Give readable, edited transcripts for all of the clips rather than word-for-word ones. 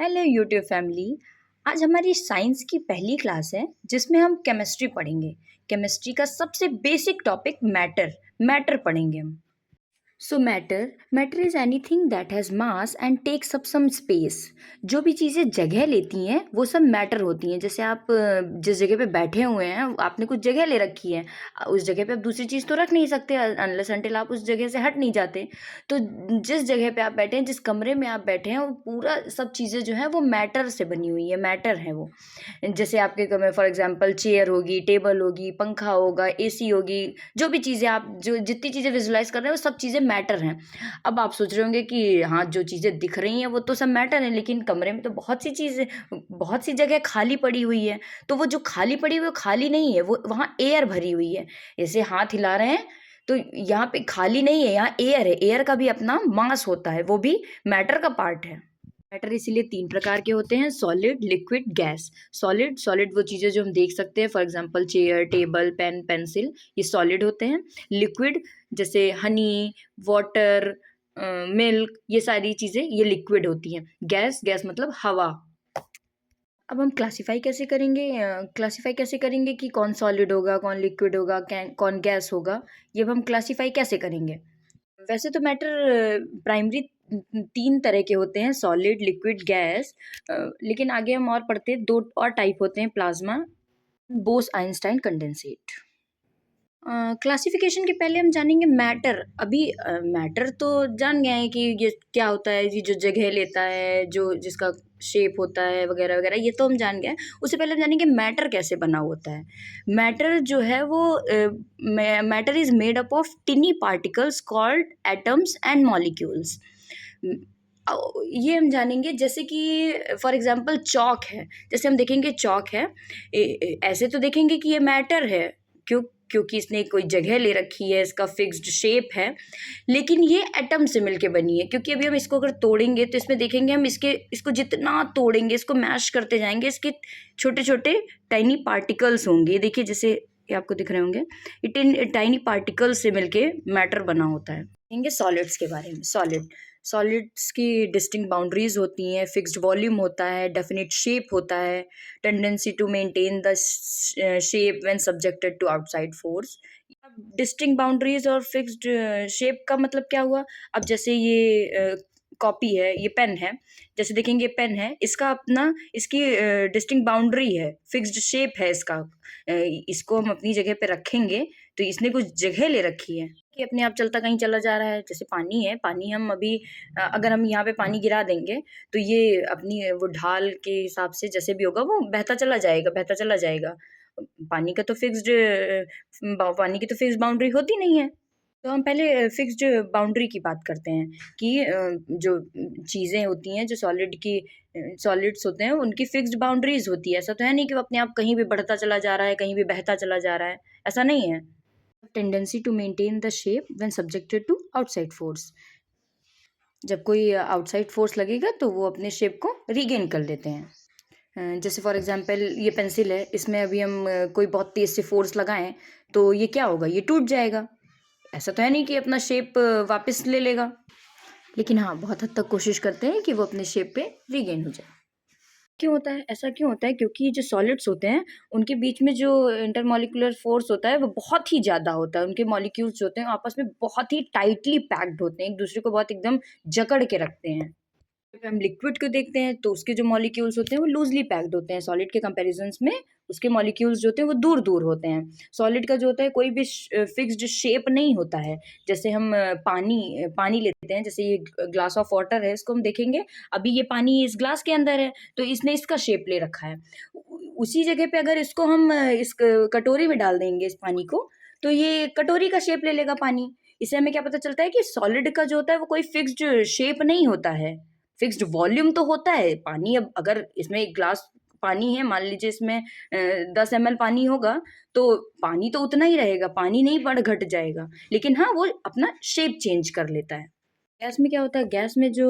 Hello YouTube family. आज हमारी science की पहली क्लास है जिसमें हम केमिस्ट्री पढ़ेंगे। केमिस्ट्री का सबसे बेसिक टॉपिक मैटर मैटर पढ़ेंगे हम। So matter is anything that has mass and takes up some space. जो भी चीज़ें जगह लेती हैं वो सब मैटर होती हैं। जैसे आप जिस जगह पे बैठे हुए हैं आपने कुछ जगह ले रखी है, उस जगह पे आप दूसरी चीज़ तो रख नहीं सकते अनलेस अनटिल आप उस जगह से हट नहीं जाते। तो जिस जगह पे आप बैठे हैं, जिस कमरे में आप बैठे हैं, वो पूरा सब चीज़ें जो हैं वो मैटर से बनी हुई है, मैटर है वो। जैसे आपके कमरे फॉर एग्जांपल चेयर होगी, टेबल होगी, पंखा होगा, एसी होगी, जो भी चीज़ें आप जो जितनी चीज़ें विजुलाइज कर रहे हैं वो सब चीज़ें मैटर हैं। अब आप सोच रहे होंगे कि हाँ, जो चीज़ें दिख रही हैं वो तो सब मैटर हैं, लेकिन कमरे में तो बहुत सी जगह खाली पड़ी हुई है। तो वो जो खाली पड़ी हुई है वो खाली नहीं है, वो वहाँ एयर भरी हुई है। जैसे हाथ हिला रहे हैं तो यहाँ पे खाली नहीं है, यहाँ एयर है। एयर का भी अपना मास होता है, वो भी मैटर का पार्ट है। मैटर इसीलिए 3 प्रकार के होते हैं: सॉलिड, लिक्विड, गैस। सॉलिड वो चीज़ें जो हम देख सकते हैं, for example chair, table, pen, pencil, ये सॉलिड होते हैं। लिक्विड जैसे हनी, वाटर, मिल्क, ये सारी चीज़ें ये लिक्विड होती हैं। गैस मतलब हवा। अब हम क्लासिफाई कैसे करेंगे कि कौन सॉलिड होगा, कौन लिक्विड होगा, कौन गैस होगा, ये अब हम क्लासिफाई कैसे करेंगे? वैसे तो मैटर प्राइमरी 3 तरह के होते हैं: सॉलिड, लिक्विड, गैस। लेकिन आगे हम और पढ़ते हैं, 2 और टाइप होते हैं: प्लाज्मा, बोस-आइंस्टाइन कंडेंसेट। क्लासिफिकेशन के पहले हम जानेंगे मैटर। अभी मैटर तो जान गए हैं कि ये क्या होता है, ये जो जगह लेता है, जो जिसका शेप होता है वगैरह वगैरह, ये तो हम जान गए हैं। उससे पहले हम जानेंगे मैटर कैसे बना होता है। मैटर जो है वो matter is made up of टिनी particles called atoms and molecules. ये हम जानेंगे जैसे कि फॉर एग्जांपल चौक है। जैसे हम देखेंगे चौक है, ऐसे तो देखेंगे कि ये मैटर है, क्योंकि इसने कोई जगह ले रखी है, इसका फिक्स्ड शेप है। लेकिन ये एटम से मिलके बनी है, क्योंकि अभी हम इसको अगर तोड़ेंगे तो इसमें देखेंगे हम इसको जितना तोड़ेंगे, इसको मैश करते जाएंगे, इसके छोटे छोटे टाइनी पार्टिकल्स होंगे। ये देखिए, जैसे ये आपको दिख रहे होंगे, ये टाइनी पार्टिकल्स से मिलके मैटर बना होता है। देखेंगे सॉलिड्स के बारे में। सॉलिड्स की डिस्टिंक्ट बाउंड्रीज होती हैं, फिक्स्ड वॉल्यूम होता है, डेफिनेट शेप होता है, tendency to maintain the shape when subjected to outside force. Distinct boundaries और फिक्स्ड शेप का मतलब क्या हुआ? अब जैसे ये कॉपी है, ये पेन है, जैसे देखेंगे पेन है, इसकी डिस्टिंक्ट बाउंड्री है, फिक्स्ड शेप है इसका। इसको हम अपनी जगह पे रखेंगे तो इसने कुछ जगह ले रखी है कि अपने आप चलता कहीं चला जा रहा है। जैसे पानी है, पानी हम अभी अगर हम यहाँ पे पानी गिरा देंगे तो ये अपनी वो ढाल के हिसाब से जैसे भी होगा वो बहता चला जाएगा, बहता चला जाएगा। पानी का तो पानी की तो फिक्स्ड बाउंड्री होती नहीं है। तो हम पहले फिक्स्ड बाउंड्री की बात करते हैं कि जो चीज़ें होती हैं, जो सॉलिड्स होते हैं, उनकी फिक्स्ड बाउंड्रीज होती है। ऐसा तो है नहीं कि वो अपने आप कहीं भी बढ़ता चला जा रहा है, कहीं भी बहता चला जा रहा है, ऐसा नहीं है। Tendency to maintain the shape when subjected to outside force. जब कोई आउटसाइड फोर्स लगेगा तो वो अपने शेप को रीगेन कर लेते हैं। जैसे फॉर एग्जांपल ये पेंसिल है, इसमें अभी हम कोई बहुत तेज़ से फोर्स लगाएं तो ये क्या होगा, ये टूट जाएगा। ऐसा तो है नहीं कि अपना शेप वापस ले लेगा, लेकिन हाँ, बहुत हद तक कोशिश करते हैं कि वो अपने शेप पे रीगेन हो जाए। क्यों होता है ऐसा? क्यों होता है? क्योंकि जो सॉलिड्स होते हैं उनके बीच में जो इंटरमॉलिक्यूलर फोर्स होता है वो बहुत ही ज़्यादा होता है। उनके मॉलिक्यूल्स जो होते हैं आपस में बहुत ही टाइटली पैक्ड होते हैं, एक दूसरे को बहुत एकदम जकड़ के रखते हैं। जब हम लिक्विड को देखते हैं तो उसके जो मॉलिक्यूल्स होते हैं वो लूजली पैक्ड होते हैं। सॉलिड के कंपैरिजन्स में उसके मॉलिक्यूल्स जो होते हैं वो दूर दूर होते हैं। सॉलिड का जो होता है कोई भी फिक्स्ड शेप नहीं होता है। जैसे हम पानी लेते हैं, जैसे ये ग्लास ऑफ वाटर है, इसको हम देखेंगे, अभी ये पानी इस ग्लास के अंदर है तो इसने इसका शेप ले रखा है। उसी जगह पे अगर इसको हम इस कटोरी में डाल देंगे इस पानी को, तो ये कटोरी का शेप ले लेगा पानी। इससे हमें क्या पता चलता है कि सॉलिड का जो होता है वो कोई फिक्स्ड शेप नहीं होता है, फिक्स्ड वॉल्यूम तो होता है। पानी, अब अगर इसमें एक ग्लास पानी है, मान लीजिए इसमें 10 ml पानी होगा, तो पानी तो उतना ही रहेगा, पानी नहीं बढ़ घट जाएगा, लेकिन हाँ, वो अपना शेप चेंज कर लेता है। गैस में क्या होता है? गैस में जो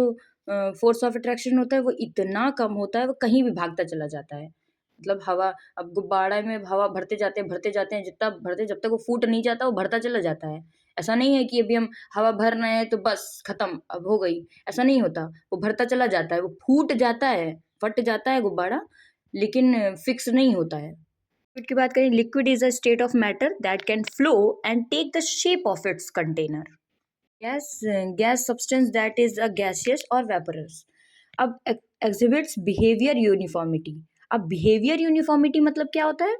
फोर्स ऑफ अट्रैक्शन होता है वो इतना कम होता है, वो कहीं भी भागता चला जाता है। मतलब हवा, अब गुब्बारा में हवा भरते जाते हैं, जितना भरते, जब तक वो फूट नहीं जाता वो भरता चला जाता है। ऐसा नहीं है कि अभी हम हवा भर रहे हैं तो बस खत्म, अब हो गई, ऐसा नहीं होता। वो भरता चला जाता है, वो फूट जाता है, फट जाता है गुब्बारा, लेकिन फिक्स नहीं होता है। लिक्विड की बात करें, liquid is a state of matter that can flow and take the shape of its container. Gas, gas substance that is a gaseous और वेपरस। अब एग्जिबिट्स बिहेवियर यूनिफॉर्मिटी। अब बिहेवियर यूनिफॉर्मिटी मतलब क्या होता है?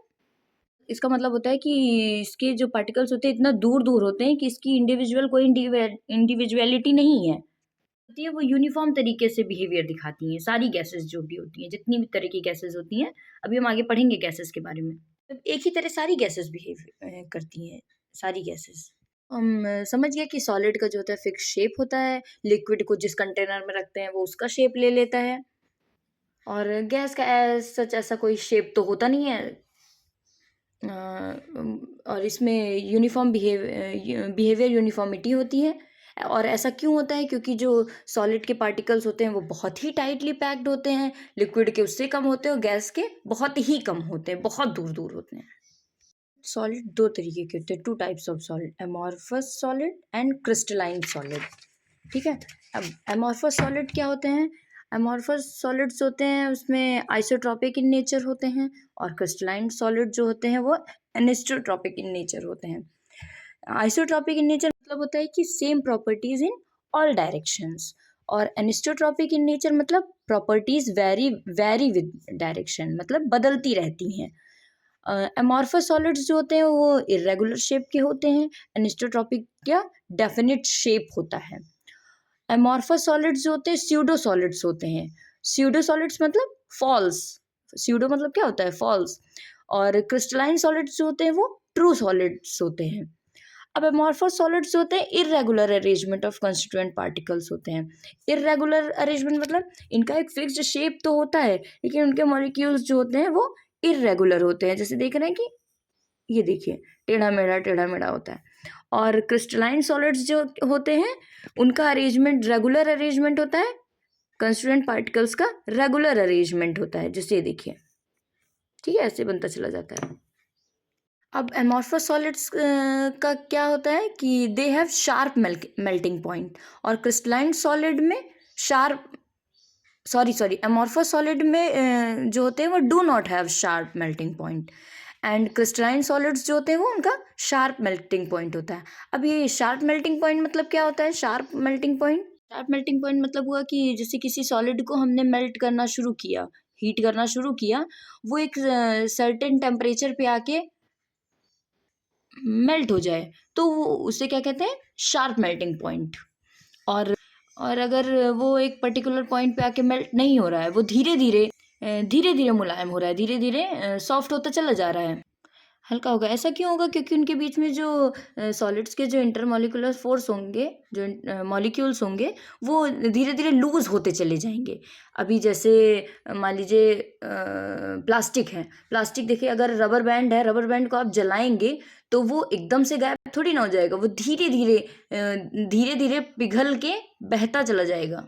इसका मतलब होता है कि इसके जो पार्टिकल्स होते हैं इतना दूर दूर होते हैं कि इसकी इंडिविजुअल कोई इंडिविजुअलिटी नहीं है, होती है, वो यूनिफॉर्म तरीके से बिहेवियर दिखाती हैं। सारी गैसेस जो भी होती हैं, जितनी भी तरह की गैसेस होती हैं, अभी हम आगे पढ़ेंगे गैसेस के बारे में, तो एक ही तरह सारी गैसेस बिहेव करती हैं, सारी गैसेस। हम समझ गए कि सॉलिड का जो होता है फिक्स शेप होता है, लिक्विड को जिस कंटेनर में रखते हैं वो उसका शेप ले लेता है, और गैस का सच ऐसा कोई शेप तो होता नहीं है। और इसमें यूनिफॉर्म बिहेवियर यूनिफॉर्मिटी होती है। और ऐसा क्यों होता है? क्योंकि जो सॉलिड के पार्टिकल्स होते हैं वो बहुत ही टाइटली पैक्ड होते हैं, लिक्विड के उससे कम होते हैं और गैस के बहुत ही कम होते हैं, बहुत दूर दूर होते हैं। सॉलिड दो तरीके के होते हैं, two types of solid, amorphous solid and crystalline solid. ठीक है, अब एमॉर्फस सॉलिड क्या होते हैं? एमॉर्फस सॉलिड्स होते हैं उसमें आइसोट्रॉपिक इन नेचर होते हैं, और क्रिस्टलाइन सॉलिड जो होते हैं वो एनिसोट्रॉपिक इन नेचर होते हैं। आइसोट्रॉपिक इन नेचर मतलब होता है कि same properties in all directions, और एनिसोट्रॉपिक इन नेचर मतलब properties very very with direction, मतलब बदलती रहती हैं। एमॉर्फस सॉलिड्स जो होते हैं वो इरेगुलर शेप के होते हैं, एनिसोट्रॉपिक क्या डेफिनिट शेप होता है। एमॉर्फस सॉलिड्स जो होते हैं स्यूडो सॉलिड्स होते हैं। स्यूडो सॉलिड्स मतलब फॉल्स, स्यूडो मतलब क्या होता है? फॉल्स। और क्रिस्टलाइन सॉलिड्स जो होते हैं वो ट्रू सॉलिड्स होते हैं। अब एमॉर्फस सॉलिड्स होते हैं irregular arrangement of constituent particles होते हैं। इरेगुलर अरेंजमेंट मतलब इनका एक फिक्स्ड शेप तो होता है, लेकिन उनके मॉलिक्यूल्स जो होते हैं वो इरेगुलर होते हैं। जैसे देख रहे हैं कि ये देखिए, टेढ़ा मेढ़ा होता है। और क्रिस्टलाइन सॉलिड्स जो होते हैं उनका अरेंजमेंट रेगुलर अरेंजमेंट होता है, कंस्टिट्यूएंट पार्टिकल्स का रेगुलर अरेंजमेंट होता है, जैसे ये देखिए। ठीक है, ऐसे बनता चला जाता है। अब एमॉर्फस सॉलिड्स का क्या होता है कि they have sharp melting point, और क्रिस्टलाइन सॉलिड में शार्प सॉरी एमॉर्फस सॉलिड में जो होते हैं वो do not have sharp melting point, and crystalline solids जो होते हैं वो उनका शार्प मेल्टिंग पॉइंट होता है। अब ये शार्प मेल्टिंग पॉइंट मतलब क्या होता है? Sharp melting point, sharp melting point मतलब हुआ कि जैसे किसी सॉलिड को हमने मेल्ट करना शुरू किया, हीट करना शुरू किया, वो एक सर्टेन टेम्परेचर पे आके मेल्ट हो जाए, तो वो उसे क्या कहते हैं? Sharp melting point. और और अगर वो एक पर्टिकुलर पॉइंट पे आके मेल्ट नहीं हो रहा है, वो धीरे धीरे मुलायम हो रहा है, धीरे धीरे सॉफ्ट होता चला जा रहा है, हल्का होगा, ऐसा क्यों होगा? क्योंकि उनके बीच में जो सॉलिड्स के जो इंटरमॉलिक्यूलर फोर्स होंगे, जो मॉलिक्यूल्स होंगे, वो धीरे धीरे लूज होते चले जाएंगे। अभी जैसे मान लीजिए प्लास्टिक है, प्लास्टिक देखिए, अगर रबर बैंड है, रबर बैंड को आप जलाएंगे तो वो एकदम से गायब थोड़ी ना हो जाएगा, वो धीरे धीरे पिघल के बहता चला जाएगा।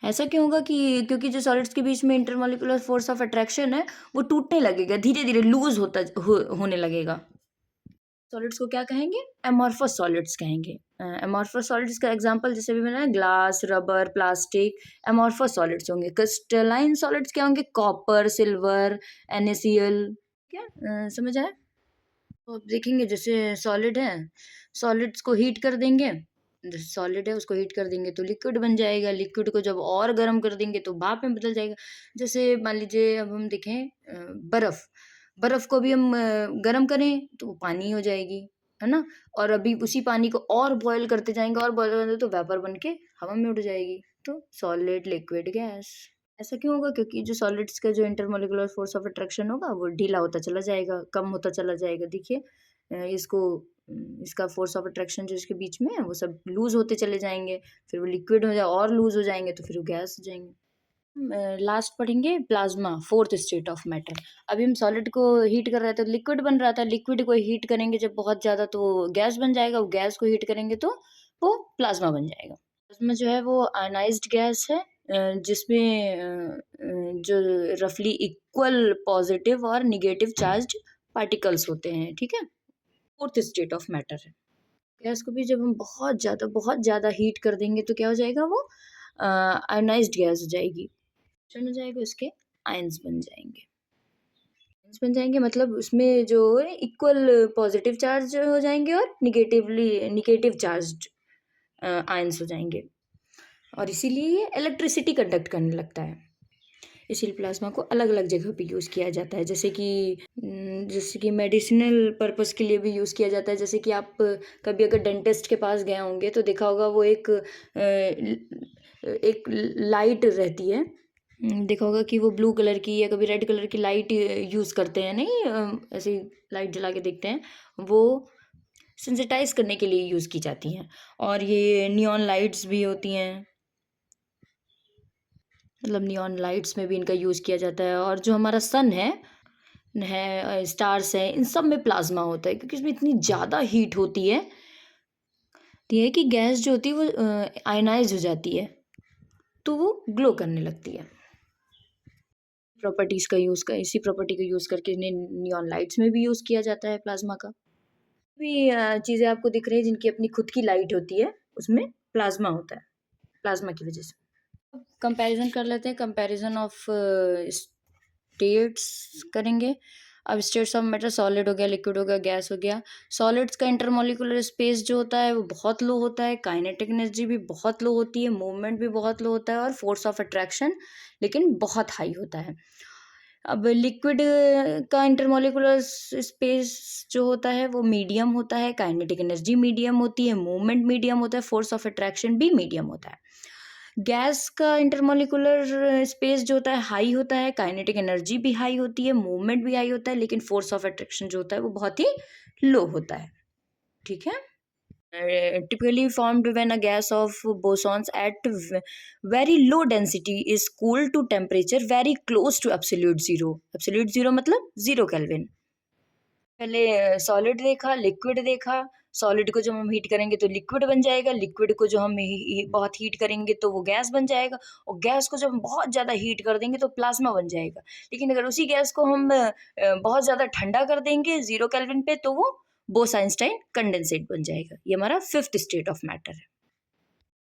ऐसा क्यों होगा? कि क्योंकि जो सॉलिड्स के बीच में इंटरमॉलिक्यूलर फोर्स ऑफ अट्रैक्शन है वो टूटने लगेगा, धीरे धीरे लूज होने लगेगा। सॉलिड्स को क्या कहेंगे? एमॉर्फस सॉलिड्स कहेंगे। एमॉर्फस सॉलिड्स का एग्जांपल जैसे भी मैंने glass, rubber, plastic, amorphous solids होंगे। क्रिस्टलाइन सॉलिड्स क्या होंगे? Copper, silver, NaCl। क्या समझ आया? तो अब देखेंगे, जैसे सॉलिड है, सॉलिड्स को हीट कर देंगे, जैसे सॉलिड है उसको हीट कर देंगे तो लिक्विड बन जाएगा, लिक्विड को जब और गर्म कर देंगे तो भाप में बदल जाएगा। जैसे मान लीजिए अब हम देखें बर्फ़, बर्फ़ को भी हम गर्म करें तो वो पानी हो जाएगी, है ना? और अभी उसी पानी को और बॉयल करते जाएंगे, और बॉयल करते तो वेपर बन के हवा में उड़ जाएगी। तो सॉलिड, लिक्विड, गैस। ऐसा क्यों होगा? क्योंकि जो सॉलिड्स का जो इंटरमॉलिक्यूलर फोर्स ऑफ अट्रैक्शन होगा वो ढीला होता चला जाएगा, कम होता चला जाएगा। देखिए इसका फोर्स ऑफ अट्रैक्शन जो इसके बीच में है वो सब लूज होते चले जाएंगे, फिर वो लिक्विड हो जाए और लूज हो जाएंगे तो फिर वो गैस हो जाएंगे। लास्ट पढ़ेंगे plasma, fourth state of matter. अभी हम सॉलिड को हीट कर रहे थे, लिक्विड बन रहा था, लिक्विड को हीट करेंगे जब बहुत ज़्यादा तो वो गैस बन जाएगा, वो गैस को हीट करेंगे तो वो प्लाज्मा बन जाएगा। प्लाज्मा जो है वो आयनाइज्ड गैस है, जिसमें जो रफली इक्वल पॉजिटिव और निगेटिव चार्ज्ड पार्टिकल्स होते हैं। ठीक है, फोर्थ स्टेट ऑफ मैटर है। गैस को भी जब हम बहुत ज़्यादा हीट कर देंगे तो क्या हो जाएगा वो आयोनाइज़्ड गैस हो जाएगी। हो जाएगा उसके आयन्स बन जाएँगे। आयन्स बन जाएँगे मतलब उसमें जो है इक्वल पॉज़िटिव चार्ज हो जाएँगे और नेगेटिव चार्ज्ड आयन्स हो जाएँगे और इसीलिए ये इलेक्ट्रिसिटी कंडक्ट करने लगता है। इसीलिए प्लाज़्मा को अलग-अलग जगह पे यूज़ किया जाता है जैसे कि मेडिसिनल पर्पज़ के लिए भी यूज़ किया जाता है। जैसे कि आप कभी अगर डेंटिस्ट के पास गए होंगे तो देखा होगा वो एक लाइट रहती है। देखा होगा कि वो ब्लू कलर की या कभी रेड कलर की लाइट यूज़ करते हैं नहीं ऐसे ही लाइट जला के देखते हैं। वो सेंसिटाइज़ करने के लिए यूज़ की जाती हैं और ये नियॉन लाइट्स भी होती हैं। मतलब नियॉन लाइट्स में भी इनका यूज़ किया जाता है और जो हमारा सन है स्टार्स हैं, इन सब में प्लाज़्मा होता है क्योंकि इसमें इतनी ज़्यादा हीट होती है, तो ये है कि गैस जो होती है वो आयनाइज़ हो जाती है, तो वो ग्लो करने लगती है। इसी प्रॉपर्टी का यूज़ करके इन्हें नियॉन लाइट्स में भी यूज़ किया जाता है प्लाज़्मा का। भी चीज़ें आपको दिख रही हैं जिनकी अपनी खुद की लाइट होती है, उसमें प्लाज़्मा होता है, प्लाज़्मा की वज़ह से। कंपैरिज़न कर लेते हैं, कंपैरिज़न ऑफ स्टेट्स करेंगे। अब स्टेट्स ऑफ मैटर सॉलिड हो गया, लिक्विड हो गया, गैस हो गया। सॉलिड्स का इंटरमॉलिक्यूलर स्पेस जो होता है वो बहुत लो होता है, काइनेटिक एनर्जी भी बहुत लो होती है, मूवमेंट भी बहुत लो होता है और फोर्स ऑफ अट्रैक्शन लेकिन बहुत हाई होता है। अब लिक्विड का इंटरमॉलिक्यूलर स्पेस जो होता है वो मीडियम होता है, काइनेटिक एनर्जी मीडियम होती है, मूवमेंट मीडियम होता है, फोर्स ऑफ अट्रैक्शन भी मीडियम होता है। गैस का इंटरमॉलिक्यूलर स्पेस जो होता है हाई होता है, काइनेटिक एनर्जी भी हाई होती है, मूवमेंट भी हाई होता है, लेकिन फोर्स ऑफ अट्रैक्शन जो होता है वो बहुत ही लो होता है। ठीक है? Typically formed when a gas of bosons at very low density is cooled to temperature very close to absolute zero. Absolute zero मतलब 0 केल्विन। पहले सॉलिड देखा, लिक्विड देखा। सॉलिड को जब हम हीट करेंगे तो लिक्विड बन जाएगा, लिक्विड को जो हम बहुत हीट करेंगे तो वो गैस बन जाएगा और गैस को जब हम बहुत ज़्यादा हीट कर देंगे तो प्लाज्मा बन जाएगा। लेकिन अगर उसी गैस को हम बहुत ज़्यादा ठंडा कर देंगे 0 केल्विन पे तो वो बोस-आइंस्टाइन कंडेंसेट बन जाएगा। ये हमारा 5th स्टेट ऑफ मैटर है।